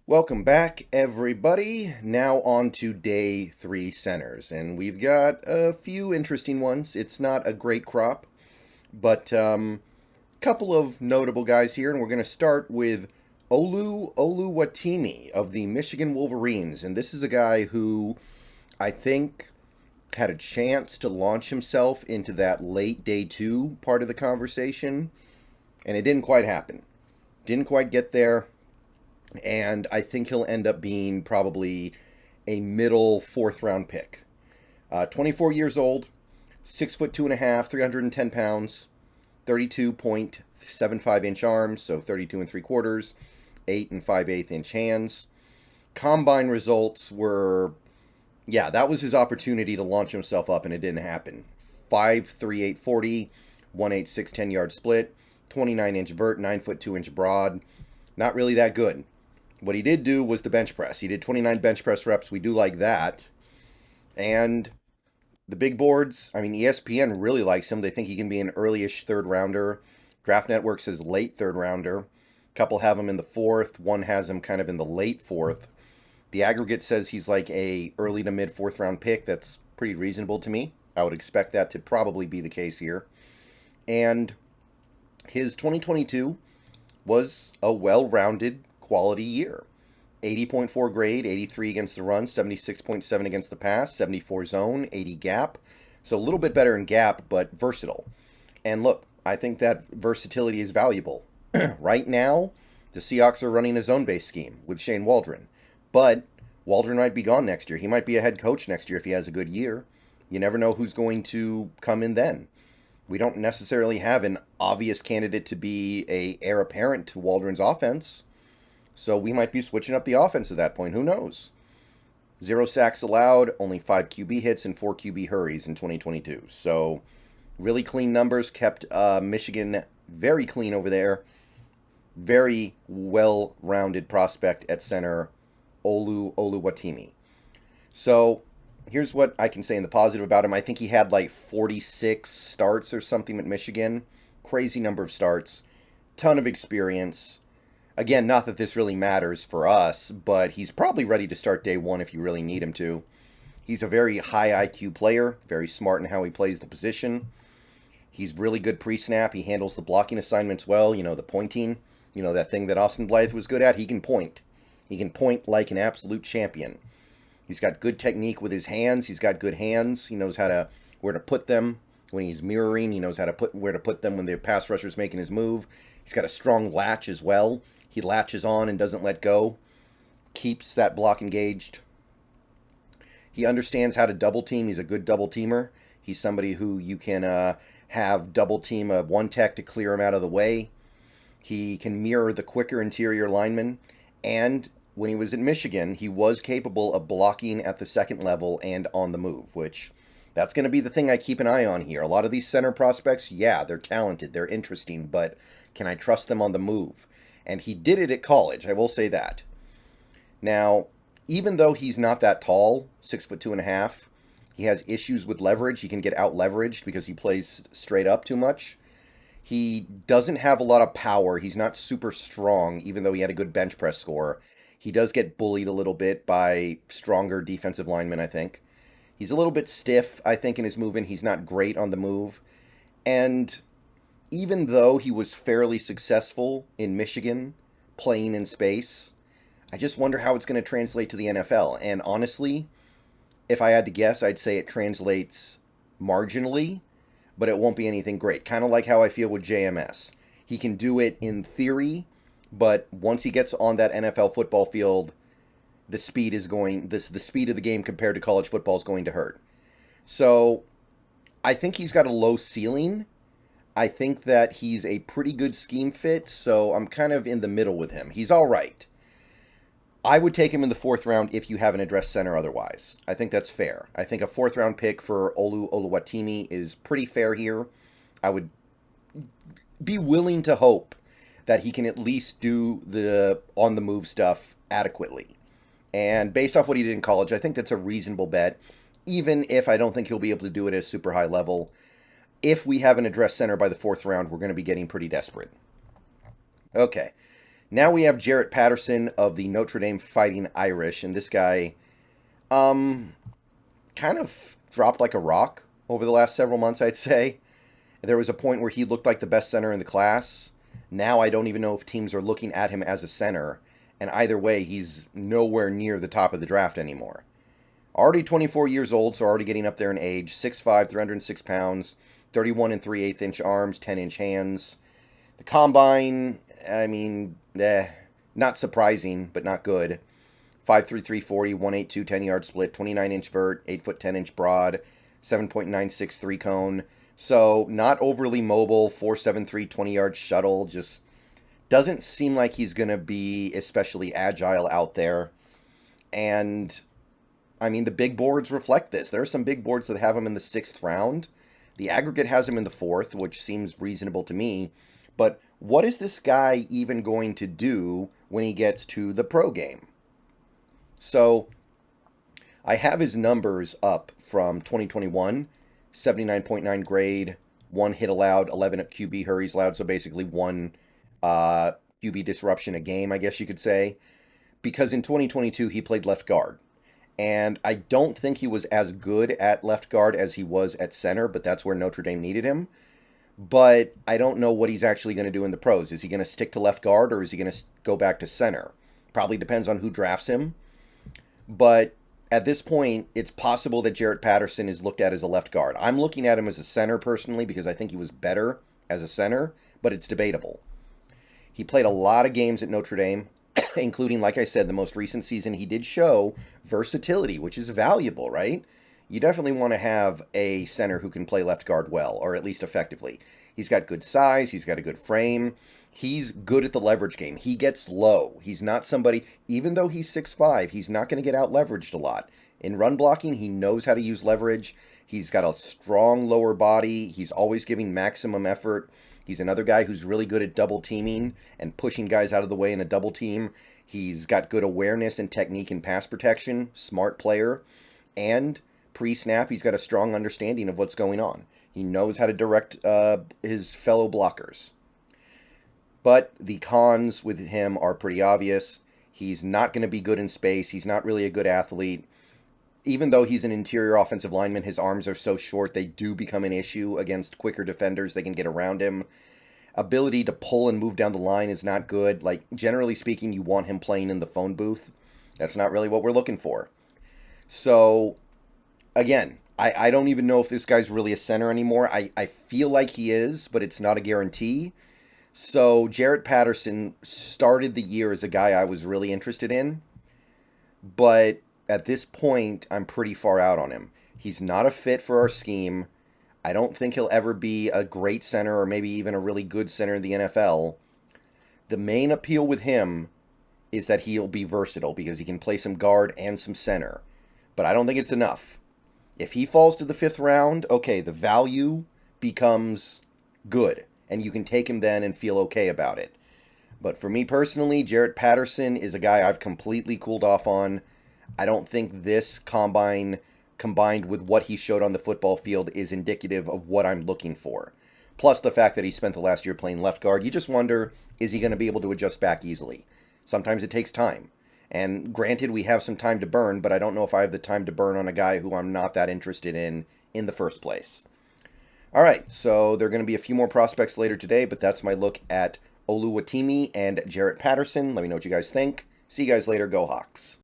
Welcome back, everybody. Now on to day 3 centers, and we've got a few interesting ones. It's not a great crop, but couple of notable guys here, and we're going to start with Oluwatimi of the Michigan Wolverines, and this is a guy who I think had a chance to launch himself into that late day 2 part of the conversation, and it didn't quite happen. Didn't quite get there. And I think he'll end up being probably a middle 4th round pick. 24 years old, 6'2.5", 310 pounds, 32.75 inch arms, so 32 3/4, 8 5/8 inch hands. Combine results were, that was his opportunity to launch himself up, and it didn't happen. 5'3", 840, 1.86 10-yard split, 29 inch vert, 9'2" inch broad. Not really that good. What he did do was the bench press. He did 29 bench press reps. We do like that. And the big boards, ESPN really likes him. They think he can be an early-ish 3rd rounder. Draft Network says late 3rd rounder. A couple have him in the 4th. One has him kind of in the late 4th. The aggregate says he's like a early to mid 4th round pick. That's pretty reasonable to me. I would expect that to probably be the case here. And his 2022 was a well-rounded quality year. 80.4 grade, 83 against the run, 76.7 against the pass, 74 zone, 80 gap. So a little bit better in gap, but versatile. And look, I think that versatility is valuable. Right now, the Seahawks are running a zone-based scheme with Shane Waldron. But Waldron might be gone next year. He might be a head coach next year if he has a good year. You never know who's going to come in then. We don't necessarily have an obvious candidate to be a heir apparent to Waldron's offense. So we might be switching up the offense at that point. Who knows? 0 sacks allowed, only 5 QB hits and 4 QB hurries in 2022. So really clean numbers, kept Michigan very clean over there. Very well-rounded prospect at center, Oluwatimi. So here's what I can say in the positive about him. I think he had like 46 starts or something at Michigan. Crazy number of starts. Ton of experience. Again, not that this really matters for us, but he's probably ready to start day 1 if you really need him to. He's a very high IQ player, very smart in how he plays the position. He's really good pre-snap. He handles the blocking assignments well, the pointing. That thing that Austin Blythe was good at. He can point. He can point like an absolute champion. He's got good technique with his hands. He's got good hands. He knows where to put them when he's mirroring. He knows where to put them when the pass rusher's making his move. He's got a strong latch as well. He latches on and doesn't let go. Keeps that block engaged. He understands how to double team. He's a good double teamer. He's somebody who you can have double team a one tech to clear him out of the way. He can mirror the quicker interior lineman. And when he was in Michigan, he was capable of blocking at the 2nd level and on the move, which that's going to be the thing I keep an eye on here. A lot of these center prospects, they're talented, they're interesting, but can I trust them on the move? And he did it at college, I will say that. Now, even though he's not that tall, 6'2.5", he has issues with leverage. He can get out leveraged because he plays straight up too much. He doesn't have a lot of power. He's not super strong, even though he had a good bench press score. He does get bullied a little bit by stronger defensive linemen, I think. He's a little bit stiff, I think, in his movement. He's not great on the move. And even though he was fairly successful in Michigan, playing in space, I just wonder how it's going to translate to the NFL. And honestly, if I had to guess, I'd say it translates marginally, but it won't be anything great. Kind of like how I feel with JMS. He can do it in theory, but once he gets on that NFL football field, the speed of the game compared to college football is going to hurt. So I think he's got a low ceiling. I think that he's a pretty good scheme fit, so I'm kind of in the middle with him. He's all right. I would take him in the 4th round if you have an address center otherwise. I think that's fair. I think a 4th round pick for Oluwatimi is pretty fair here. I would be willing to hope that he can at least do the on-the-move stuff adequately. And based off what he did in college, I think that's a reasonable bet, even if I don't think he'll be able to do it at a super high level. If we have an address center by the 4th round, we're going to be getting pretty desperate. Okay. Now we have Jarrett Patterson of the Notre Dame Fighting Irish, and this guy kind of dropped like a rock over the last several months, I'd say. There was a point where he looked like the best center in the class. Now I don't even know if teams are looking at him as a center, and either way, he's nowhere near the top of the draft anymore. Already 24 years old, so already getting up there in age. 6'5", 306 pounds, 31 and 3/8 inch arms, 10-inch hands. The combine, I mean, not surprising, but not good. 5'3", 340, 182, 10-yard split, 29-inch vert, 8 foot 10-inch broad, 7.96 3-cone. So not overly mobile, 4.73 20-yard shuttle. Just doesn't seem like he's going to be especially agile out there. And I mean, the big boards reflect this. There are some big boards that have him in the 6th round. The aggregate has him in the 4th, which seems reasonable to me. But what is this guy even going to do when he gets to the pro game? So I have his numbers up from 2021, 79.9 grade, 1 hit allowed, 11 at QB hurries allowed, so basically 1 QB disruption a game, I guess you could say. Because in 2022, he played left guard. And I don't think he was as good at left guard as he was at center, but that's where Notre Dame needed him. But I don't know what he's actually going to do in the pros. Is he going to stick to left guard, or is he going to go back to center? Probably depends on who drafts him. But at this point, it's possible that Jarrett Patterson is looked at as a left guard. I'm looking at him as a center personally because I think he was better as a center, but it's debatable. He played a lot of games at Notre Dame, including, like I said, the most recent season. He did show versatility, which is valuable, right? You definitely want to have a center who can play left guard well, or at least effectively. He's got good size. He's got a good frame. He's good at the leverage game. He gets low. He's not somebody, even though he's 6'5", he's not going to get out leveraged a lot. In run blocking, he knows how to use leverage. He's got a strong lower body. He's always giving maximum effort. He's another guy who's really good at double teaming and pushing guys out of the way in a double team. He's got good awareness and technique in pass protection, smart player, and pre-snap, he's got a strong understanding of what's going on. He knows how to direct his fellow blockers. But the cons with him are pretty obvious. He's not going to be good in space. He's not really a good athlete. Even though he's an interior offensive lineman, his arms are so short, they do become an issue against quicker defenders. They can get around him. Ability to pull and move down the line is not good. Like, generally speaking, you want him playing in the phone booth. That's not really what we're looking for. So, again, I don't even know if this guy's really a center anymore. I feel like he is, but it's not a guarantee. So Jarrett Patterson started the year as a guy I was really interested in, but at this point, I'm pretty far out on him. He's not a fit for our scheme. I don't think he'll ever be a great center or maybe even a really good center in the NFL. The main appeal with him is that he'll be versatile because he can play some guard and some center, but I don't think it's enough. If he falls to the 5th round, okay, the value becomes good, and you can take him then and feel okay about it. But for me personally, Jarrett Patterson is a guy I've completely cooled off on. I don't think this combine, combined with what he showed on the football field, is indicative of what I'm looking for. Plus the fact that he spent the last year playing left guard, you just wonder, is he going to be able to adjust back easily? Sometimes it takes time. And granted, we have some time to burn, but I don't know if I have the time to burn on a guy who I'm not that interested in the first place. All right, so there are going to be a few more prospects later today, but that's my look at Oluwatimi and Jarrett Patterson. Let me know what you guys think. See you guys later. Go Hawks.